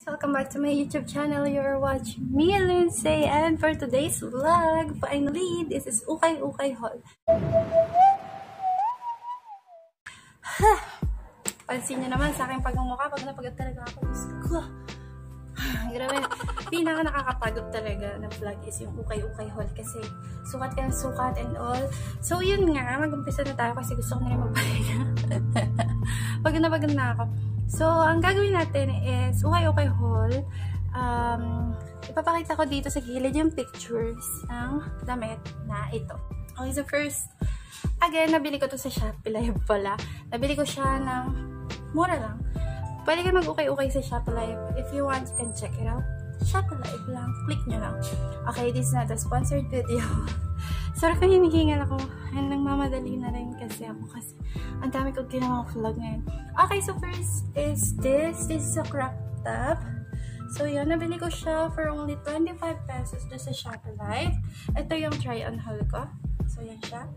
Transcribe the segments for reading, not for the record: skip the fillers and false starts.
Welcome back to my YouTube channel. You're watching me, Lindsay, and for today's vlog, finally, this is Ukay Ukay Haul. Pansin nyo naman sa aking pagmumukha, pag napagod talaga ako. Grabe, pinaka nakakapagod talaga ng vlog is yung Ukay Ukay Haul kasi sukat ka ng sukat and all. So yun nga, mag-umpisa na tayo kasi gusto ko na rin magpahinga. Pagod na ako. So, ang gagawin natin is Ukay Ukay Haul. Ipapakita ko dito sa gilid yung pictures ng damit na ito. Okay, so first, again, nabili ko to sa Shopee Live pala. Nabili ko siya ng mura lang. Pwede kayo mag-ukay-ukay sa Shopee Live. If you want, you can check it out. Shopee Live lang. Click nyo lang. Okay, this is not a sponsored video. Sorry kung hinihingal ako. And nagmamadali na rin kasi ako kasi ang dami kong ginawang vlog ngayon. Okay, so first is this. This is a crop top. So yun, nabili ko siya for only 25 pesos doon sa Shopee Live. Ito yung try-on haul ko. So yan siya.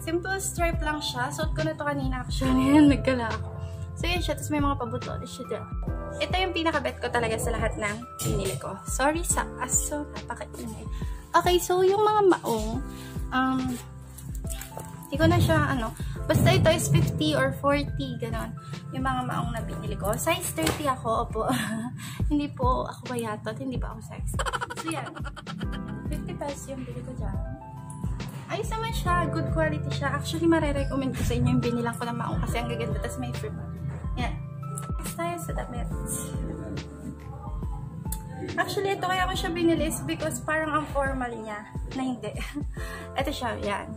Simple stripe lang siya. Suot ko na to kanina actually. Nagkala ako. So yan siya. Tapos may mga pabutones siya dyan. Ito yung pinaka-bet ko talaga sa lahat ng pinili ko. Sorry sa aso. Napaka-ingay. Okay, so yung mga maong, hindi ko na siya, basta ito is 50 or 40, ganon. Yung mga maong na binili ko. Size 30 ako, opo. Hindi po ako bayatot, hindi pa ako sexy. So yan, 50 pesos yung bili ko dyan. Ayos naman siya, good quality siya. Actually, marirecommend ko sa inyo yung binilang ko ng maong kasi ang gaganda, tas may free pa. Yan. Next tayo sa damit. Actually, ito kaya ko siya binili is because parang ang formal niya, na hindi. Ito siya, yan.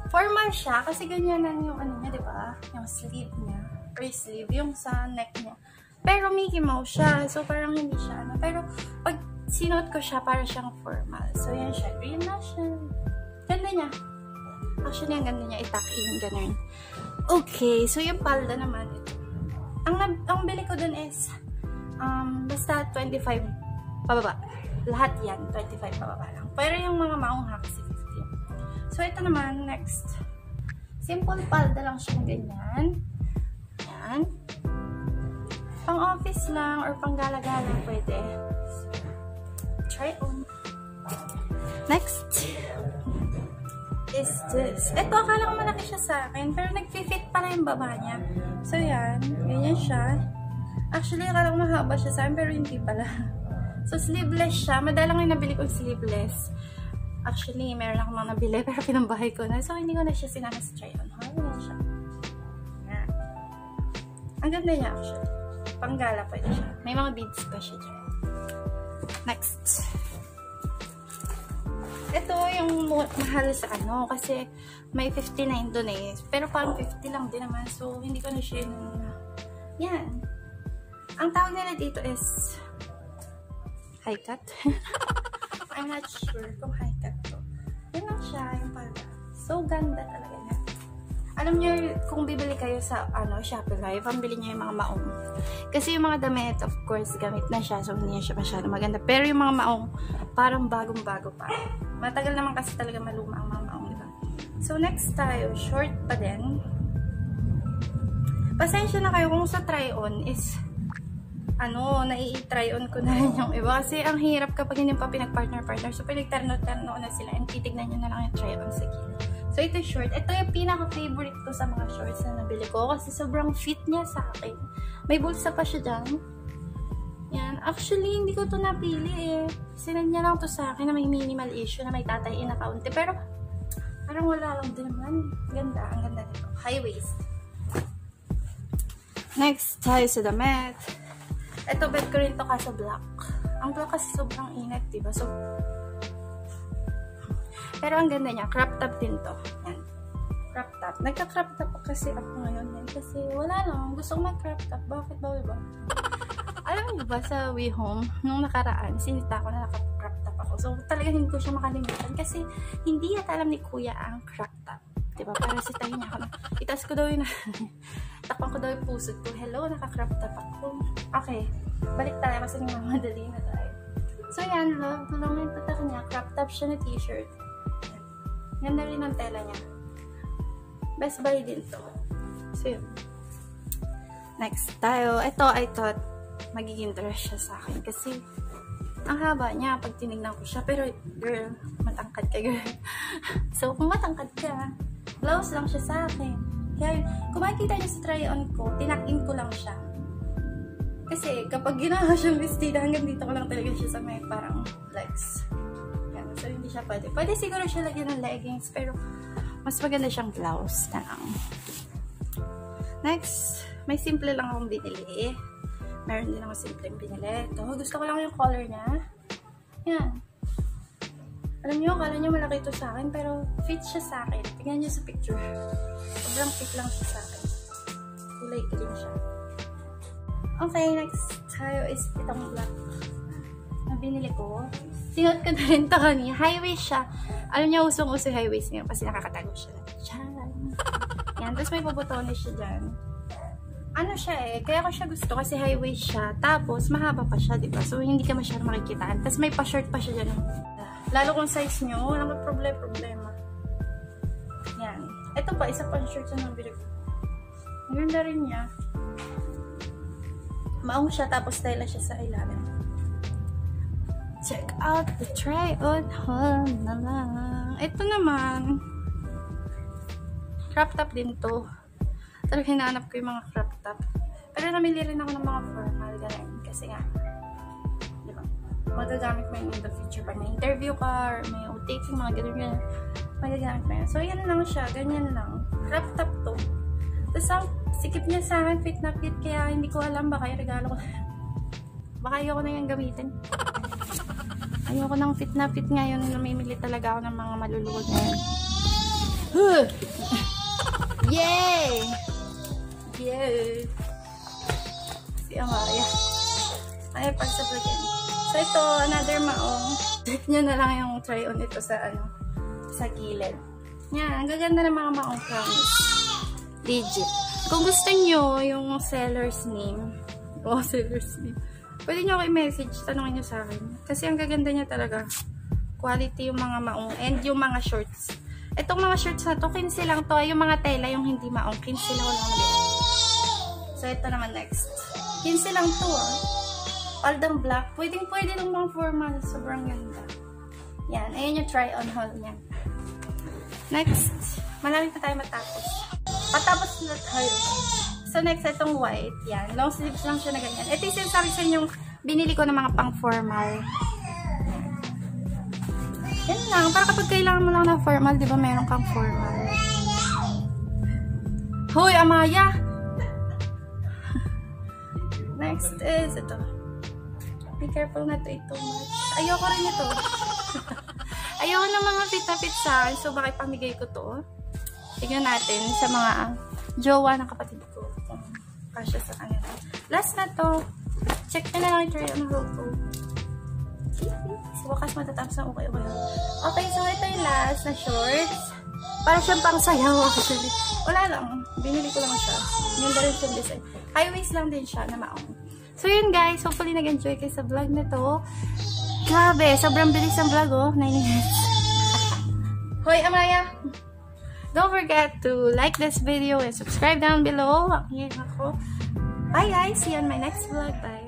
Formal siya kasi ganyan lang yung ano niya, diba? Yung sleeve niya. Or sleeve, yung sa neck niya. Pero Mickey Mouse siya. So, parang hindi siya, Pero, pag sinuot ko siya, parang siyang formal. So, yan siya. Green na siya. Ganda niya. Actually, ang ganda niya. Itak-in, ganun. Okay. So, yung palda naman, ito. Ang bili ko dun is, basta 25 pababa. Lahat yan, 25 pababa lang. Pero yung mga maong kasi 15. So, ito naman, next. Simple palda lang siya ganyan. Yan. Pang office lang or pang gala-gala pwede. So, try on. Next is this. Ito, akala ko malaki siya sa akin, pero nag-fit pala yung baba niya. So, yan. Ganyan siya. Actually, akala ko mahaba siya sa akin, pero hindi pala. So, sleeveless siya. Madalang yung nabili ko sleeveless. Actually, meron akong mga nabili, pero pinambahay ko na. So, hindi ko na siya sinama sa try-on. Yan siya. Yan. Ang ganda niya, actually. Panggala pwede siya. May mga beads pa siya dyan. Next. Ito yung mahal sa kasi may 59 doon eh. Pero parang 50 lang din naman. So, hindi ko na siya yan. Ang tawag nila dito is high cut. I'm not sure kung high cut to. Yan lang siya, yung palda. So, ganda talaga na. Alam niyo, kung bibili kayo sa Shopee Live, pambili niyo yung mga maong. Kasi yung mga damit, of course, gamit na siya. So, hindi siya masyado maganda. Pero yung mga maong, parang bagong-bago pa. Matagal naman kasi talaga maluma ang mga maong, diba? So, next tayo, short pa din. Pasensya na kayo kung sa try-on is nai-try on ko na rin yung iba. Kasi ang hirap kapag hindi pa pinag-partner-partner. So, pinag-tarno-tarno na sila and titignan nyo na lang yung try-on sa gilid. So, ito short. Ito yung pinaka-favorite ko sa mga shorts na nabili ko kasi sobrang fit niya sa akin. May bulsa pa siya dyan. Yan. Actually, hindi ko to napili eh. Sinad niya lang to sa akin na may minimal issue na may tatayin na kaunti. Pero, parang wala lang din naman. Ganda. Ang ganda nito. High waist. Next, tayo sa damit. Ito, bet ko rin to kasi black. Ang black kasi sobrang init, diba? So, pero ang ganda niya. Crop top din to. Yan. Crop top. Nagka-crop top kasi ako ngayon yan. Kasi wala lang. Gusto ko mag-crop top. Bakit ba, diba? Alam niyo ba sa We Home, nung nakaraan, sinita ko na naka-crop top ako. So, talaga hindi ko siya makalimutan. Kasi hindi yata alam ni Kuya ang crop top. Diba? Para sitahin niya ako. Itaas ko daw yun. Takpan ko daw yung pusod ko. Hello, naka-crop top ako. Okay. Balik tayo kasi namamadali na tayo. So, yan. Love ko lang yung tatak niya. Crop top siya na t-shirt. Ganda rin ang tela niya. Best buy din to. So, yun. Next tayo. Ito, I thought magiging dress siya sa akin. Kasi, ang haba niya pag tinignan ko siya. Pero, girl, matangkad ka, girl. So, kung matangkad ka, blouse lang siya sa akin. Kaya, kung makikita niyo sa try-on ko, tinakin ko lang siya. Kasi, kapag ginawa siyang vestida, hanggang dito ko lang talaga siya sa may parang legs. Yan. So, hindi siya pwede. Pwede siguro siya lagyan ng leggings, pero mas maganda siyang blouse na lang. Next, may simple lang akong binili. Meron din ako simpleng binili. Ito, gusto ko lang yung color niya. Yan. Alam niyo, akala niyo malaki ito sa akin, pero fit siya sa akin. Tingnan niyo sa picture. Sobrang fit lang siya sa akin. Kulay green siya. Okay, next tayo is itong black na binili ko. Sinuot ko na rin ito kanina. High waist siya. Alam niyo, usong-uso high waist ngayon kasi nakakatago siya. Yan. Tapos may puputones siya dyan. Ano siya eh, kaya ko siya gusto kasi high waist siya. Tapos, mahaba pa siya, diba? So, hindi ka masyadong makikitaan. Tapos, may pa-shirt pa siya dyan. Lalo kung size nyo, walang problema. Yan. Ito pa, isa pang shirt na nabili ko. Ang ganda rin niya. Maong siya, tapos style siya sa ilalim. Check out the try-on haul na lang. Ito naman, crop top din to. Talagang hinahanap ko yung mga crop top. Pero namili rin ako ng mga formal, ganun. Kasi nga, di ba, magagamit mo yun in the future. Pag may interview ka, or may taking, mga ganun, magagamit mo yun. So, yan lang siya. Ganyan lang. Crop top to. Tapos, ang sikip niya sa akin, fit na fit. Kaya, hindi ko alam, baka yung regalo ko. Baka ayoko na yung gamitin. Ayoko ng fit na fit ngayon. Namimili talaga ako ng mga maluluwag ngayon. Yay! Yay! Si Amaya. Ay, pagsablagin. So, ito, another maong. Check nyo na lang yung try-on ito sa, sa gilid. Yan, ang gaganda ng mga maong, promise. Legit. Kung gusto nyo yung seller's name, pwede nyo ako i-message, tanongin nyo sa akin. Kasi ang gaganda niya talaga. Quality yung mga maong and yung mga shorts. Itong mga shorts na to, 15 lang to. Yung mga tela, yung hindi maong, 15 lang ko lang nabili. So, ito naman next. 15 lang to, Paldang black. Pwede lang mga formal. Sobrang ganda. Yan. Ayan yung try-on haul niya. Next. Malapit na tayo matapos. Patapos na tayo. So, next, itong white. Yan. Long sleeves lang siya na ganyan. Ito yung sinasabi sa inyo yung binili ko ng mga pang-formal. Yan lang. Para kapag kailangan mo lang ng formal, di ba meron kang formal. Hoy, Amaya! Next is ito. Be careful not to eat too much. Ayoko rin ito. Ayoko ng mga fit-na-fit sa akin. So, bakit pamigay ko to? Tignan natin sa mga jowa ng kapatid ko. Kasya sa kanila. Last na to. Check nyo na lang yung try-on haul ko. Sa wakas matatapos na okay. Okay, so ito yung last na shorts. Para siyang pang sayaw actually. Wala lang. Binili ko lang siya. Yung rin siyang design. High waist lang din siya na maong. So yun guys, hopefully nag-enjoy kayo sa vlog na to. Grabe, sobrang bilis ang vlog 9 minutes. Hoy, Amaya! Don't forget to like this video and subscribe down below. Bye guys, see you on my next vlog. Bye!